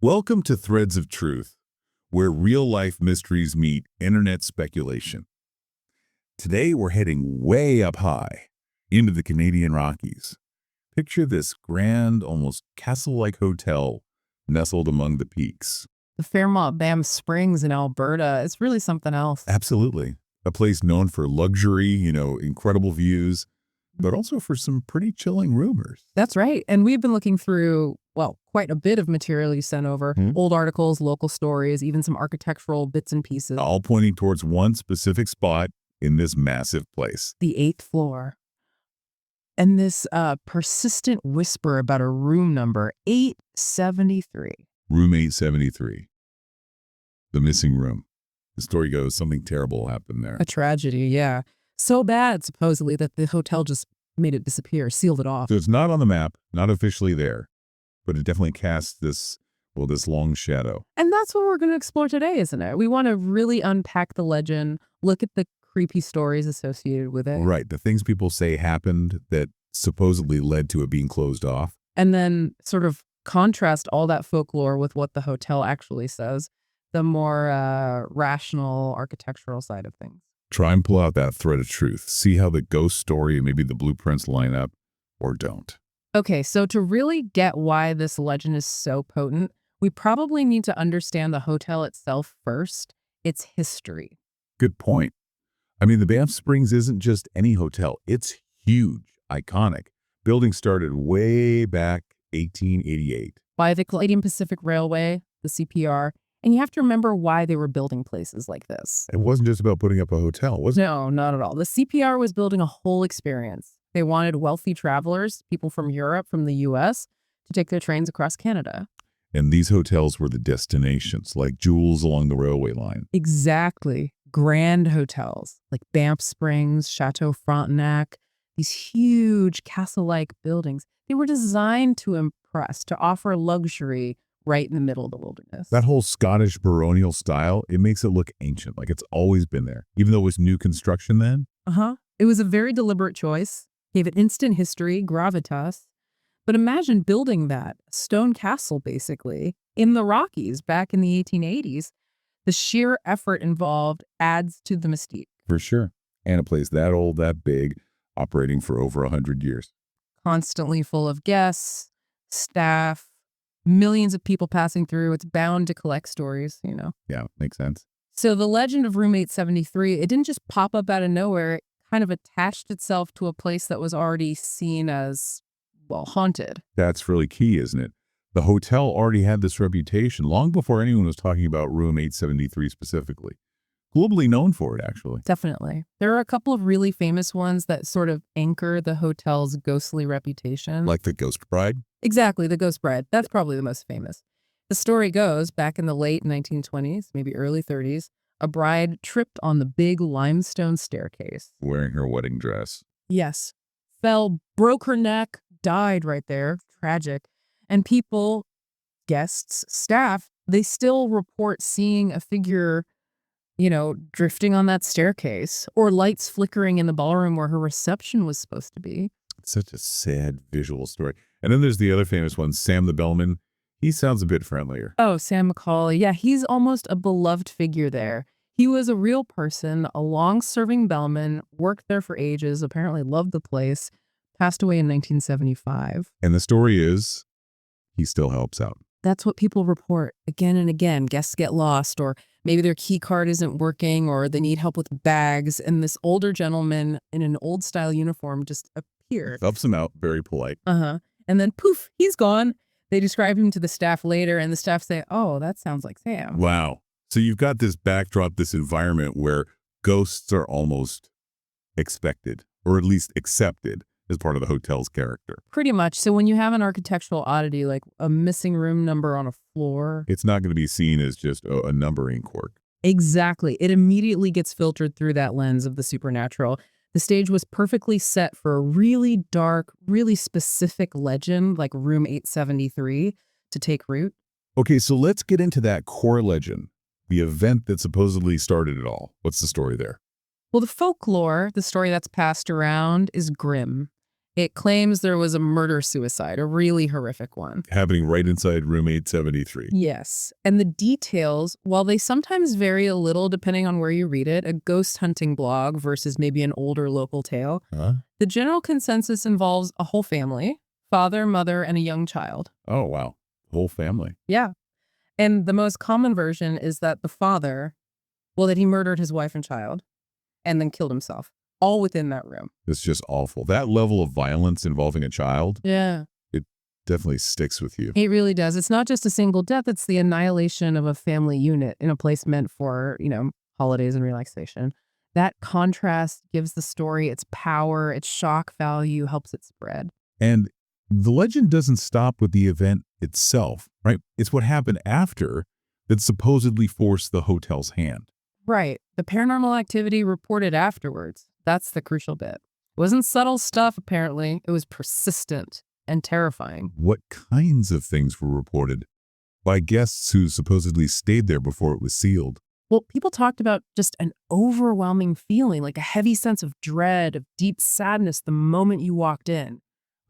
Welcome to Threads of Truth, where real-life mysteries meet internet speculation. Today, we're heading way up high, into the Canadian Rockies. Picture this grand, almost castle-like hotel nestled among the peaks. The Fairmont Banff Springs in Alberta is really something else. Absolutely. A place known for luxury, incredible views, but also for some pretty chilling rumors. That's right. And we've been looking through, quite a bit of material you sent over. Old articles, local stories, even some architectural bits and pieces. All pointing towards one specific spot in this massive place. The 8th floor. And this persistent whisper about a room number, 873. Room 873. The missing room. The story goes something terrible happened there. A tragedy, yeah. So bad, supposedly, that the hotel just made it disappear, sealed it off. So it's not on the map, not officially there, but it definitely casts this long shadow. And that's what we're going to explore today, isn't it? We want to really unpack the legend, look at the creepy stories associated with it. Right, the things people say happened that supposedly led to it being closed off. And then sort of contrast all that folklore with what the hotel actually says, the more rational architectural side of things. Try and pull out that thread of truth. See how the ghost story and maybe the blueprints line up, or don't. Okay, so to really get why this legend is so potent, we probably need to understand the hotel itself first, its history. Good point. I mean, the Banff Springs isn't just any hotel. It's huge, iconic. Building started way back 1888. By the Canadian Pacific Railway, the CPR. And you have to remember why they were building places like this. It wasn't just about putting up a hotel, was it? No, not at all. The CPR was building a whole experience. They wanted wealthy travelers, people from Europe, from the US, to take their trains across Canada. And these hotels were the destinations, like jewels along the railway line. Exactly. Grand hotels like Banff Springs, Chateau Frontenac, these huge castle-like buildings. They were designed to impress, to offer luxury right in the middle of the wilderness. That whole Scottish baronial style, it makes it look ancient, like it's always been there, even though it was new construction then. It was a very deliberate choice, gave it instant history, gravitas. But imagine building that stone castle, basically, in the Rockies back in the 1880s. The sheer effort involved adds to the mystique. For sure. And a place that old, that big, operating for over 100 years. Constantly full of guests, staff, millions of people passing through. It's bound to collect stories, Yeah, makes sense. So the legend of Room 873, it didn't just pop up out of nowhere. It kind of attached itself to a place that was already seen as, haunted. That's really key, isn't it? The hotel already had this reputation long before anyone was talking about Room 873 specifically. Globally known for it, actually. Definitely. There are a couple of really famous ones that sort of anchor the hotel's ghostly reputation. Like the Ghost Bride? Exactly, the Ghost Bride. That's probably the most famous. The story goes, back in the late 1920s, maybe early 30s, a bride tripped on the big limestone staircase. Wearing her wedding dress. Yes. Fell, broke her neck, died right there. Tragic. And people, guests, staff, they still report seeing a figure, drifting on that staircase, or lights flickering in the ballroom where her reception was supposed to be. It's such a sad visual story. And then there's the other famous one, Sam the Bellman. He sounds a bit friendlier. Oh, Sam McCauley. Yeah, he's almost a beloved figure there. He was a real person, a long-serving bellman, worked there for ages, apparently loved the place, passed away in 1975. And the story is, he still helps out. That's what people report again and again. Guests get lost, or maybe their key card isn't working, or they need help with bags. And this older gentleman in an old style uniform just appeared. Helps him out, very polite. And then poof, he's gone. They describe him to the staff later, and the staff say, oh, that sounds like Sam. Wow. So you've got this backdrop, this environment where ghosts are almost expected, or at least accepted, as part of the hotel's character. Pretty much. So when you have an architectural oddity like a missing room number on a floor, it's not going to be seen as just a numbering quirk. Exactly. It immediately gets filtered through that lens of the supernatural. The stage was perfectly set for a really dark, really specific legend like Room 873 to take root. Okay, so let's get into that core legend, the event that supposedly started it all. What's the story there? Well, the folklore, the story that's passed around, is grim. It claims there was a murder-suicide, a really horrific one. Happening right inside room 873. Yes. And the details, while they sometimes vary a little depending on where you read it, a ghost hunting blog versus maybe an older local tale, Huh? the general consensus involves a whole family, father, mother, and a young child. Oh, wow. Whole family. Yeah. And the most common version is that the father, well, that he murdered his wife and child and then killed himself, all within that room. It's just awful. That level of violence involving a child, Yeah. it definitely sticks with you. It really does. It's not just a single death, it's the annihilation of a family unit in a place meant for, holidays and relaxation. That contrast gives the story its power, its shock value, helps it spread. And the legend doesn't stop with the event itself, right? It's what happened after that supposedly forced the hotel's hand. Right. The paranormal activity reported afterwards. That's the crucial bit. It wasn't subtle stuff, apparently. It was persistent and terrifying. What kinds of things were reported by guests who supposedly stayed there before it was sealed? Well, people talked about just an overwhelming feeling, like a heavy sense of dread, of deep sadness the moment you walked in.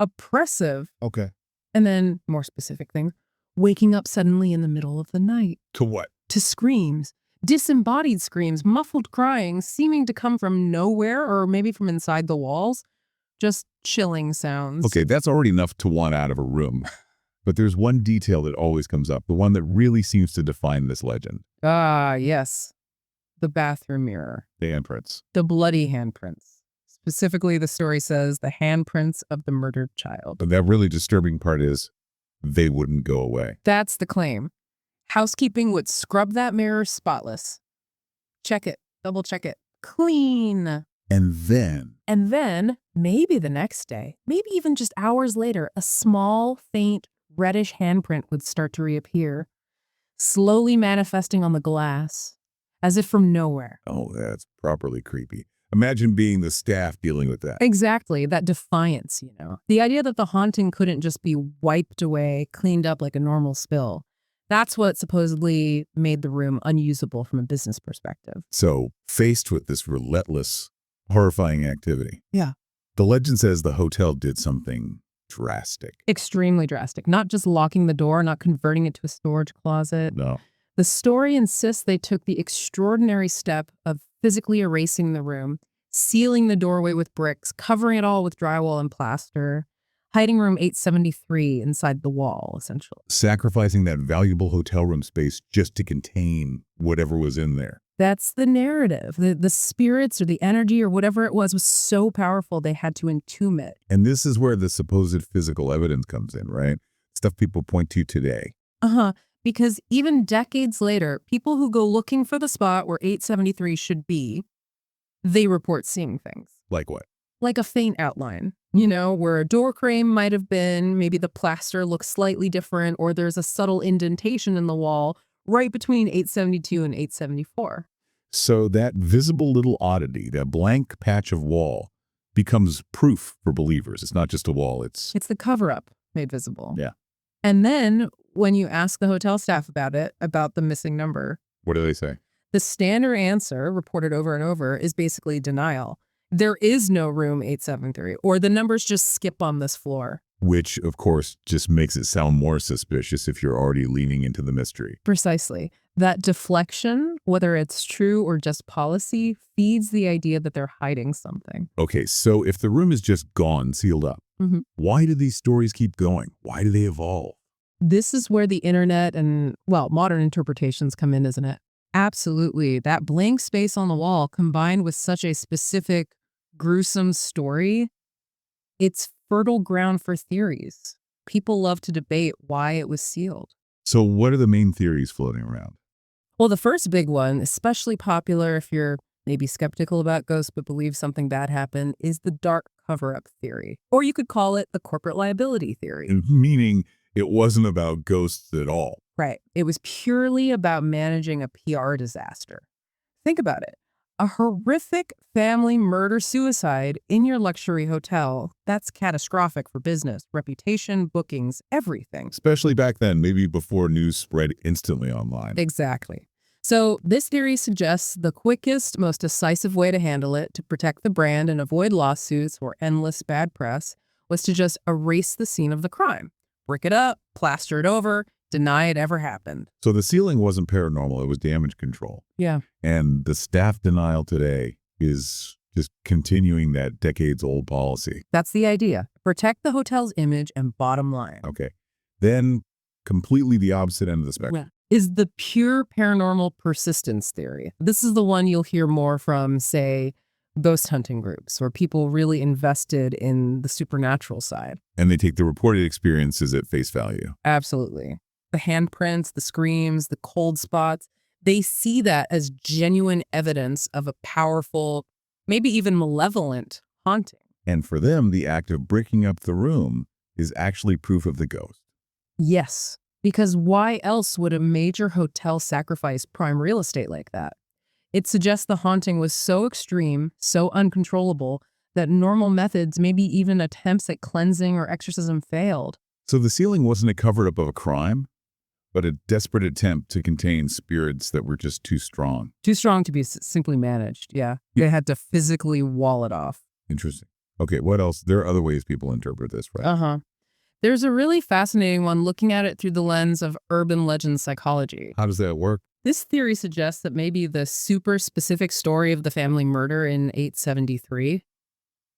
Oppressive. Okay. And then, more specific things, waking up suddenly in the middle of the night. To what? To screams. Disembodied screams, muffled crying, seeming to come from nowhere or maybe from inside the walls. Just chilling sounds. Okay, that's already enough to want out of a room. But there's one detail that always comes up, the one that really seems to define this legend. Ah, yes. The bathroom mirror. The handprints. The bloody handprints. Specifically, the story says the handprints of the murdered child. But that really disturbing part is they wouldn't go away. That's the claim. Housekeeping would scrub that mirror spotless. Check it. Double check it. Clean. And then, Maybe the next day, maybe even just hours later, a small, faint, reddish handprint would start to reappear, slowly manifesting on the glass, as if from nowhere. oh, that's properly creepy. Imagine being the staff dealing with that. Exactly, that defiance, The idea that the haunting couldn't just be wiped away, cleaned up like a normal spill. That's what supposedly made the room unusable from a business perspective. So, faced with this relentless, horrifying activity, Yeah. the legend says the hotel did something drastic. Extremely drastic. Not just locking the door, not converting it to a storage closet. No. The story insists they took the extraordinary step of physically erasing the room, sealing the doorway with bricks, covering it all with drywall and plaster, hiding room 873 inside the wall, essentially. Sacrificing that valuable hotel room space just to contain whatever was in there. That's the narrative. The spirits or the energy or whatever it was so powerful they had to entomb it. And this is where the supposed physical evidence comes in, right? Stuff people point to today. Uh-huh. Because even decades later, people who go looking for the spot where 873 should be, they report seeing things. Like what? Like a faint outline, where a door frame might have been, maybe the plaster looks slightly different, or there's a subtle indentation in the wall right between 872 and 874. So that visible little oddity, that blank patch of wall, becomes proof for believers. It's not just a wall, it's the cover-up made visible. Yeah. And then when you ask the hotel staff about the missing number, what do they say? the standard answer, reported over and over, is basically denial. There is no room 873, or the numbers just skip on this floor. Which, of course, just makes it sound more suspicious if you're already leaning into the mystery. Precisely. That deflection, whether it's true or just policy, feeds the idea that they're hiding something. Okay, so if the room is just gone, sealed up, why do these stories keep going? Why do they evolve? This is where the internet and, modern interpretations come in, isn't it? Absolutely. That blank space on the wall combined with such a specific, gruesome story, it's fertile ground for theories. People love to debate why it was sealed. So what are the main theories floating around? Well, the first big one, especially popular if you're maybe skeptical about ghosts but believe something bad happened, is the dark cover-up theory. Or you could call it the corporate liability theory. Meaning it wasn't about ghosts at all. Right. It was purely about managing a PR disaster. Think about it. A horrific family murder-suicide in your luxury hotel, that's catastrophic for business, reputation, bookings, everything. Especially back then, maybe before news spread instantly online. Exactly. So this theory suggests the quickest, most decisive way to handle it, to protect the brand and avoid lawsuits or endless bad press, was to just erase the scene of the crime, brick it up, plaster it over, deny it ever happened. So the ceiling wasn't paranormal, it was damage control. Yeah. And the staff denial today is just continuing that decades-old policy. That's the idea. Protect the hotel's image and bottom line. Okay. Then completely the opposite end of the spectrum. Is the pure paranormal persistence theory. This is the one you'll hear more from, say, ghost hunting groups or people really invested in the supernatural side. And they take the reported experiences at face value. Absolutely. The handprints, the screams, the cold spots, they see that as genuine evidence of a powerful, maybe even malevolent haunting. And for them, the act of breaking up the room is actually proof of the ghost. Yes, because why else would a major hotel sacrifice prime real estate like that? It suggests the haunting was so extreme, so uncontrollable, that normal methods, maybe even attempts at cleansing or exorcism, failed. So the ceiling wasn't a cover-up of a crime, but a desperate attempt to contain spirits that were just too strong. Too strong to be simply managed, yeah. They had to physically wall it off. Interesting. Okay, what else? There are other ways people interpret this, right? Uh-huh. There's a really fascinating one looking at it through the lens of urban legend psychology. How does that work? This theory suggests that maybe the super specific story of the family murder in 873,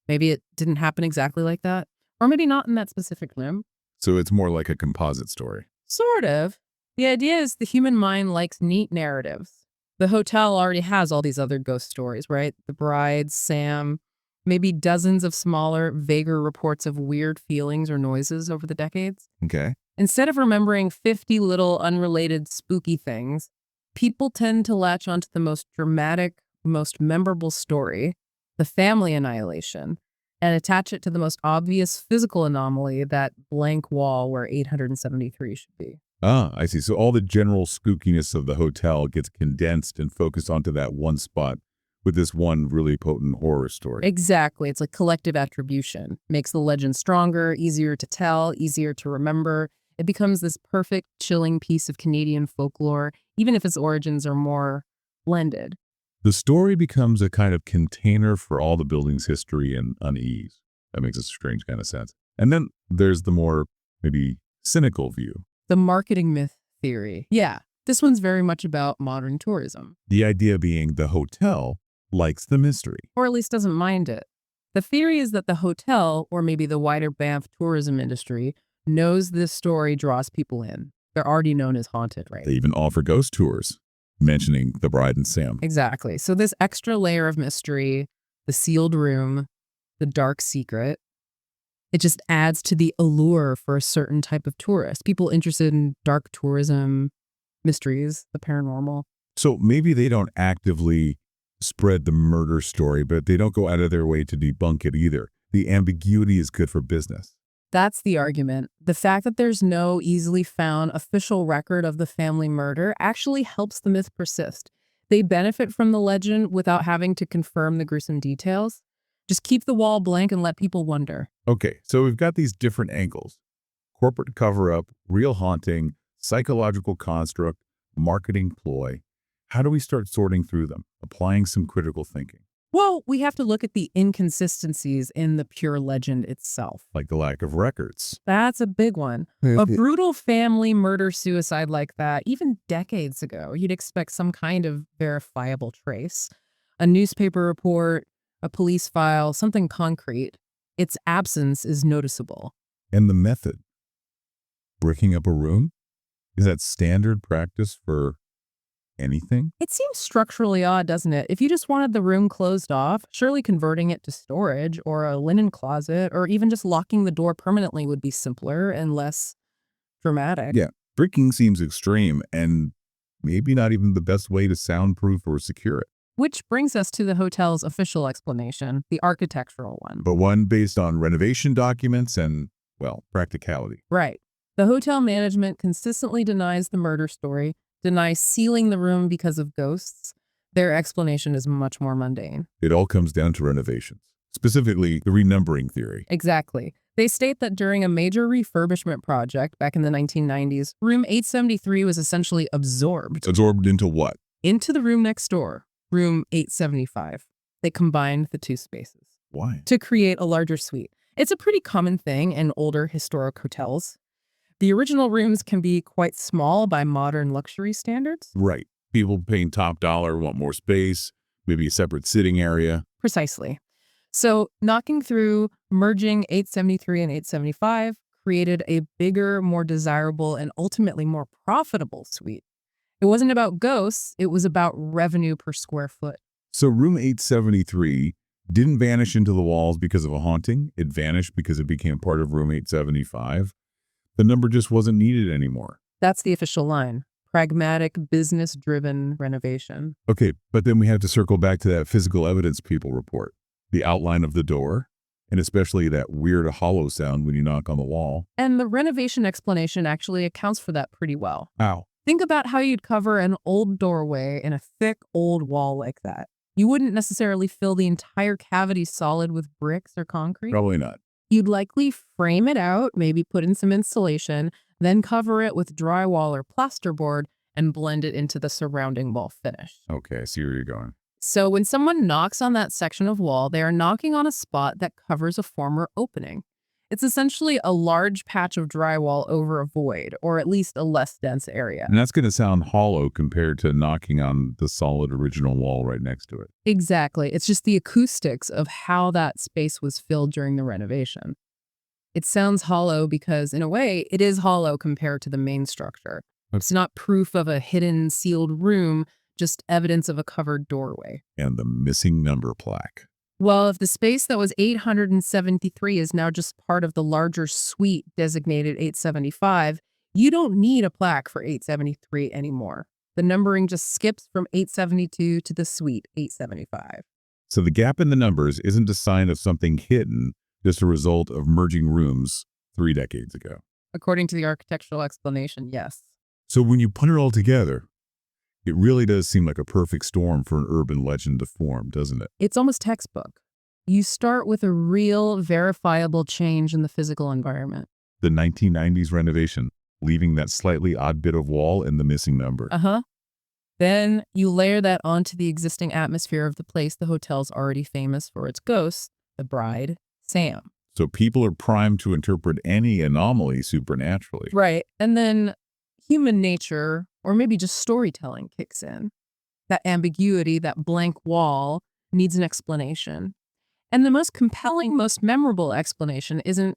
maybe it didn't happen exactly like that, or maybe not in that specific room. So it's more like a composite story. Sort of. The idea is the human mind likes neat narratives. The hotel already has all these other ghost stories, right? The Bride, Sam, maybe dozens of smaller, vaguer reports of weird feelings or noises over the decades. Okay. Instead of remembering 50 little unrelated spooky things, people tend to latch onto the most dramatic, most memorable story, the family annihilation, and attach it to the most obvious physical anomaly, that blank wall where 873 should be. Ah, I see. So all the general spookiness of the hotel gets condensed and focused onto that one spot with this one really potent horror story. Exactly. It's like collective attribution. Makes the legend stronger, easier to tell, easier to remember. It becomes this perfect, chilling piece of Canadian folklore, even if its origins are more blended. The story becomes a kind of container for all the building's history and unease. That makes a strange kind of sense. And then there's the more maybe cynical view. The marketing myth theory. Yeah, this one's very much about modern tourism. The idea being the hotel likes the mystery. Or at least doesn't mind it. The theory is that the hotel, or maybe the wider Banff tourism industry, knows this story draws people in. They're already known as haunted, right? They even offer ghost tours, mentioning the Bride and Sam. Exactly. So this extra layer of mystery, the sealed room, the dark secret, it just adds to the allure for a certain type of tourist. People interested in dark tourism, mysteries, the paranormal. So maybe they don't actively spread the murder story, but they don't go out of their way to debunk it either. The ambiguity is good for business. That's the argument. The fact that there's no easily found official record of the family murder actually helps the myth persist. They benefit from the legend without having to confirm the gruesome details. Just keep the wall blank and let people wonder. Okay, so we've got these different angles. Corporate cover-up, real haunting, psychological construct, marketing ploy. How do we start sorting through them, applying some critical thinking? Well, we have to look at the inconsistencies in the pure legend itself. Like the lack of records. That's a big one. A brutal family murder-suicide like that, even decades ago, you'd expect some kind of verifiable trace. A newspaper report, a police file, something concrete. Its absence is noticeable. And the method? Bricking up a room? Is that standard practice for anything? It seems structurally odd, doesn't it? If you just wanted the room closed off, surely converting it to storage or a linen closet or even just locking the door permanently would be simpler and less dramatic. Yeah, bricking seems extreme and maybe not even the best way to soundproof or secure it. Which brings us to the hotel's official explanation, the architectural one. But one based on renovation documents and, well, practicality. Right. The hotel management consistently denies the murder story, denies sealing the room because of ghosts. Their explanation is much more mundane. It all comes down to renovations, specifically the renumbering theory. Exactly. They state that during a major refurbishment project back in the 1990s, room 873 was essentially absorbed. Absorbed into what? Into the room next door, room 875. They combined the two spaces. Why? To create a larger suite. It's a pretty common thing in older historic hotels. The original rooms can be quite small by modern luxury standards. Right. People paying top dollar want more space, maybe a separate sitting area. Precisely. So, knocking through, merging 873 and 875 created a bigger, more desirable, and ultimately more profitable suite. It wasn't about ghosts, it was about revenue per square foot. So room 873 didn't vanish into the walls because of a haunting. It vanished because it became part of room 875. The number just wasn't needed anymore. That's the official line. Pragmatic, business-driven renovation. Okay, but then we have to circle back to that physical evidence people report. The outline of the door, and especially that weird hollow sound when you knock on the wall. And the renovation explanation actually accounts for that pretty well. How? Think about how you'd cover an old doorway in a thick old wall like that. You wouldn't necessarily fill the entire cavity solid with bricks or concrete. Probably not. You'd likely frame it out, maybe put in some insulation, then cover it with drywall or plasterboard and blend it into the surrounding wall finish. Okay, I see where you're going. So when someone knocks on that section of wall, they are knocking on a spot that covers a former opening. It's essentially a large patch of drywall over a void, or at least a less dense area. And that's going to sound hollow compared to knocking on the solid original wall right next to it. Exactly. It's just the acoustics of how that space was filled during the renovation. It sounds hollow because, in a way, it is hollow compared to the main structure. It's not proof of a hidden, sealed room, just evidence of a covered doorway. And the missing number plaque. Well, if the space that was 873 is now just part of the larger suite designated 875, you don't need a plaque for 873 anymore. The numbering just skips from 872 to the suite 875. So the gap in the numbers isn't a sign of something hidden, just a result of merging rooms 3 decades ago. According to the architectural explanation, yes. So when you put it all together, it really does seem like a perfect storm for an urban legend to form, doesn't it? It's almost textbook. You start with a real, verifiable change in the physical environment. The 1990s renovation, leaving that slightly odd bit of wall and the missing number. Then you layer that onto the existing atmosphere of the place the hotel's already famous for its ghosts, the bride, Sam. So people are primed to interpret any anomaly supernaturally. Right. And then human nature, or maybe just storytelling, kicks in. That ambiguity, that blank wall, needs an explanation. And the most compelling, most memorable explanation isn't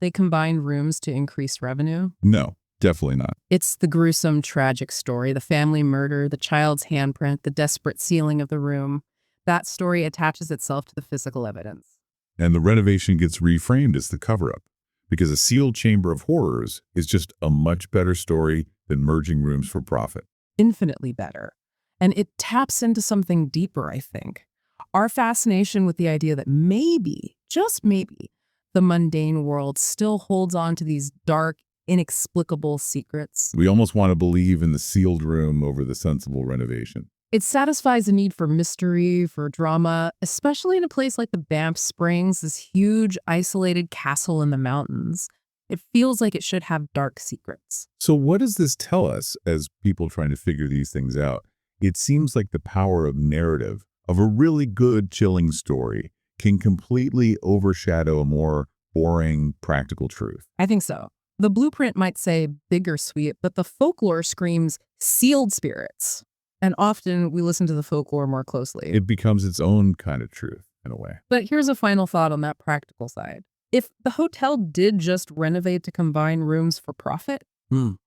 they combine rooms to increase revenue. No, definitely not. It's the gruesome, tragic story, the family murder, the child's handprint, the desperate sealing of the room. That story attaches itself to the physical evidence. And the renovation gets reframed as the cover-up, because a sealed chamber of horrors is just a much better story than merging rooms for profit. Infinitely better. And it taps into something deeper, I think. Our fascination with the idea that maybe, just maybe, the mundane world still holds on to these dark, inexplicable secrets. We almost want to believe in the sealed room over the sensible renovation. It satisfies a need for mystery, for drama, especially in a place like the Banff Springs, this huge, isolated castle in the mountains. It feels like it should have dark secrets. So what does this tell us as people trying to figure these things out? It seems like the power of narrative, of a really good, chilling story, can completely overshadow a more boring, practical truth. I think so. The blueprint might say bigger suite, but the folklore screams sealed spirits. And often we listen to the folklore more closely. It becomes its own kind of truth, in a way. But here's a final thought on that practical side. If the hotel did just renovate to combine rooms for profit,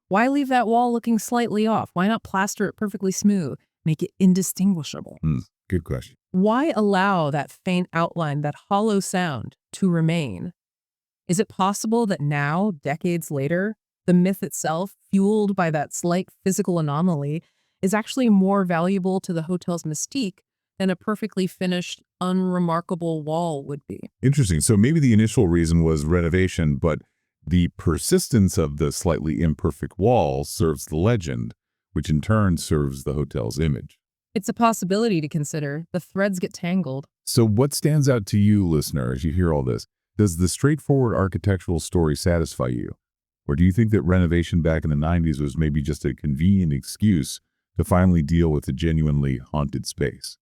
why leave that wall looking slightly off? Why not plaster it perfectly smooth, make it indistinguishable? Good question. Why allow that faint outline, that hollow sound, to remain? Is it possible that now, decades later, the myth itself, fueled by that slight physical anomaly, is actually more valuable to the hotel's mystique than a perfectly finished, unremarkable wall would be? Interesting. So maybe the initial reason was renovation, but the persistence of the slightly imperfect wall serves the legend, which in turn serves the hotel's image. It's a possibility to consider. The threads get tangled. So what stands out to you, listener, as you hear all this? Does the straightforward architectural story satisfy you? Or do you think that renovation back in the 90s was maybe just a convenient excuse to finally deal with a genuinely haunted space?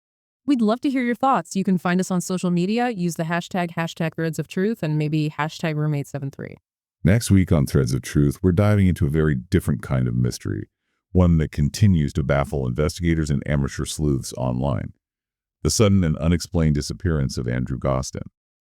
We'd love to hear your thoughts. You can find us on social media, use the hashtag Threads of Truth, and maybe hashtag Roommate73. Next week on Threads of Truth, we're diving into a very different kind of mystery, one that continues to baffle investigators and amateur sleuths online. The sudden and unexplained disappearance of Andrew Gostin.